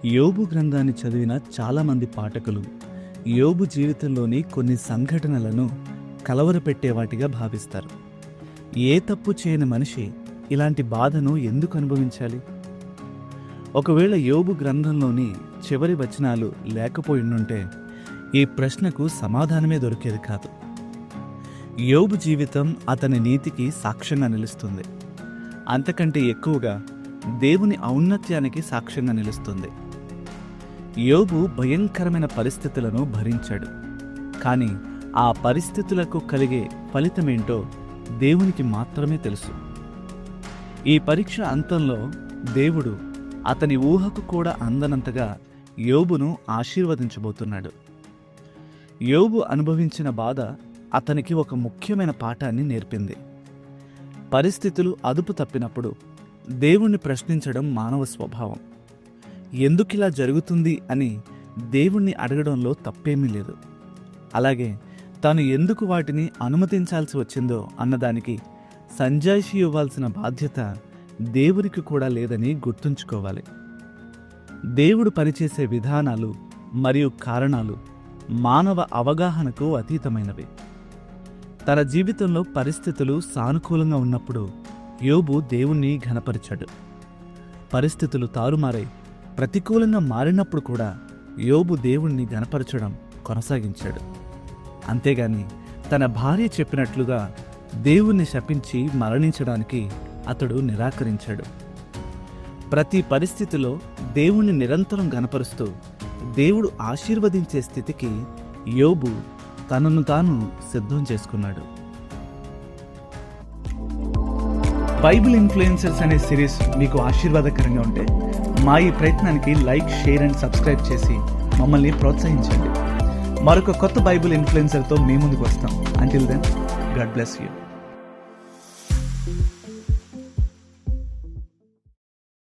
యోబు గ్రంథాన్ని చదివిన చాలామంది పాఠకులు యోబు జీవితంలోని కొన్ని సంఘటనలను కలవరపెట్టే వాటిగా భావిస్తారు. ఏ తప్పు చేయని మనిషి ఇలాంటి బాధను ఎందుకు అనుభవించాలి? ఒకవేళ యోబు గ్రంథంలోని చివరి వచనాలు లేకపోయిండుంటే ఈ ప్రశ్నకు సమాధానమే దొరికేది కాదు. యోబు జీవితం అతని నీతికి సాక్ష్యంగా నిలుస్తుంది. అంతకంటే ఎక్కువగా దేవుని ఔన్నత్యానికి సాక్ష్యంగా నిలుస్తుంది. యోబు భయంకరమైన పరిస్థితులను భరించాడు. కానీ ఆ పరిస్థితులకు కలిగే ఫలితమేంటో దేవునికి మాత్రమే తెలుసు. ఈ పరీక్ష అంతంలో దేవుడు అతని ఊహకు కూడా అందనంతగా యోబును ఆశీర్వదించబోతున్నాడు. యోబు అనుభవించిన బాధ అతనికి ఒక ముఖ్యమైన పాఠాన్ని నేర్పింది. పరిస్థితులు అదుపు తప్పినప్పుడు దేవుణ్ణి ప్రశ్నించడం మానవ స్వభావం. ఎందుకిలా జరుగుతుంది అని దేవుణ్ణి అడగడంలో తప్పేమీ లేదు. అలాగే తాను ఎందుకు వాటిని అనుమతించాల్సి వచ్చిందో అన్నదానికి సంజాయిషి ఇవ్వాల్సిన బాధ్యత దేవునికి కూడా లేదని గుర్తుంచుకోవాలి. దేవుడు పనిచేసే విధానాలు మరియు కారణాలు మానవ అవగాహనకు అతీతమైనవి. తన జీవితంలో పరిస్థితులు సానుకూలంగా ఉన్నప్పుడు యోబు దేవుణ్ణి ఘనపరిచాడు. పరిస్థితులు తారుమారై ప్రతికూలంగా మారినప్పుడు కూడా యోబు దేవుణ్ణి ఘనపరచడం కొనసాగించాడు. అంతేగాని తన భార్య చెప్పినట్లుగా దేవుణ్ణి శపించి మరణించడానికి అతడు నిరాకరించాడు. ప్రతి పరిస్థితిలో దేవుణ్ణి నిరంతరం ఘనపరుస్తూ దేవుడు ఆశీర్వదించే స్థితికి యోబు తనను తాను సిద్ధం చేసుకున్నాడు. బైబిల్ ఇన్ఫ్లుయెన్సర్స్ అనే సిరీస్ మీకు ఆశీర్వాదకరంగా ఉంటే మా ఈ ప్రయత్నానికి లైక్, షేర్ అండ్ సబ్స్క్రైబ్ చేసి మమ్మల్ని ప్రోత్సహించండి. మరొక కొత్త బైబిల్ ఇన్ఫ్లుయెన్సర్తో మీ ముందుకు వస్తాం. Until then, God bless you.